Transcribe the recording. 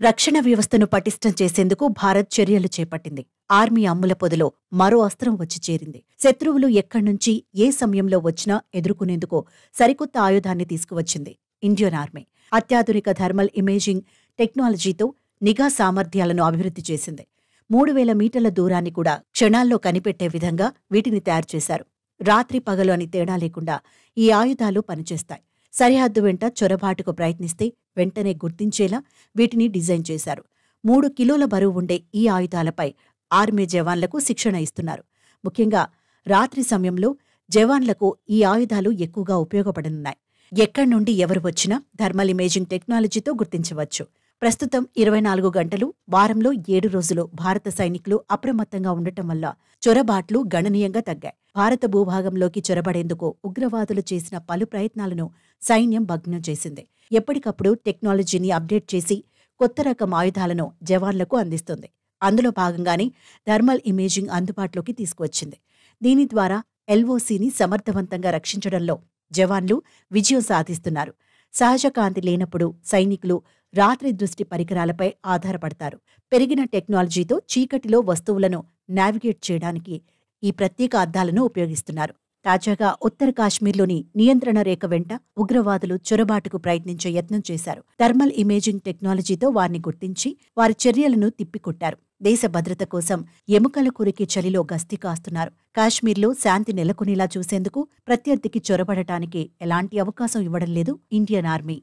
రక్షణ వ్యవస్థను పటిష్టం చేసేందుకు భారత్ చర్యలు చేపట్టింది. ఆర్మీ అమ్ముల పొదలో మరో అస్త్రం వచ్చి చేరింది. శత్రువులు ఎక్కడ్నుంచి ఏ సమయంలో వచ్చినా ఎదుర్కొనేందుకు సరికొత్త ఆయుధాన్ని తీసుకువచ్చింది ఇండియన్ ఆర్మీ. అత్యాధునిక థర్మల్ ఇమేజింగ్ టెక్నాలజీతో నిఘా సామర్థ్యాలను అభివృద్ధి చేసింది. 3000 మీటర్ల దూరాన్ని కూడా క్షణాల్లో కనిపెట్టే విధంగా వీటిని తయారు చేశారు. రాత్రి పగలు అని తేడా లేకుండా ఈ ఆయుధాలు పనిచేస్తాయి. సరిహద్దు వెంట చొరబాటుకు ప్రయత్నిస్తే వెంటనే గుర్తించేలా వీటిని డిజైన్ చేశారు. 3 కిలోల బరువు ఉండే ఈ ఆయుధాలపై ఆర్మీ జవాన్లకు శిక్షణ ఇస్తున్నారు. ముఖ్యంగా రాత్రి సమయంలో జవాన్లకు ఈ ఆయుధాలు ఎక్కువగా ఉపయోగపడనున్నాయి. ఎక్కడి నుండి ఎవరు వచ్చినా థర్మల్ ఇమేజింగ్ టెక్నాలజీతో గుర్తించవచ్చు. ప్రస్తుతం 24 గంటలు, వారంలో 7 రోజులు భారత సైనికులు అప్రమత్తంగా ఉండటం వల్ల చొరబాట్లు గణనీయంగా తగ్గాయి. భారత భూభాగంలోకి చొరబడేందుకు ఉగ్రవాదులు చేసిన పలు ప్రయత్నాలను సైన్యం భగ్నం చేసింది. ఎప్పటికప్పుడు టెక్నాలజీని అప్డేట్ చేసి కొత్త రకం ఆయుధాలను జవాన్లకు అందిస్తుంది. అందులో భాగంగానే థర్మల్ ఇమేజింగ్ అందుబాటులోకి తీసుకువచ్చింది. దీని ద్వారా ఎల్ఓసీని సమర్థవంతంగా రక్షించడంలో జవాన్లు విజయం సాధిస్తున్నారు. సహజ కాంతి లేనప్పుడు సైనికులు రాత్రి దృష్టి పరికరాలపై ఆధారపడతారు. పెరిగిన టెక్నాలజీతో చీకటిలో వస్తువులను నావిగేట్ చేయడానికి ఈ ప్రత్యేక అద్దాలను ఉపయోగిస్తున్నారు. తాజాగా ఉత్తర కాశ్మీర్లోని నియంత్రణ రేఖ వెంట ఉగ్రవాదులు చొరబాటుకు ప్రయత్నించే యత్నం చేశారు. థర్మల్ ఇమేజింగ్ టెక్నాలజీతో వారిని గుర్తించి వారి చర్యలను తిప్పికొట్టారు. దేశ భద్రత కోసం ఎముకల కొరికే చలిలో గస్తీ కాస్తున్నారు. కాశ్మీర్లో శాంతి నెలకొనేలా చూసేందుకు ప్రత్యర్థికి చొరబడటానికి ఎలాంటి అవకాశం ఇవ్వడం లేదు ఇండియన్ ఆర్మీ.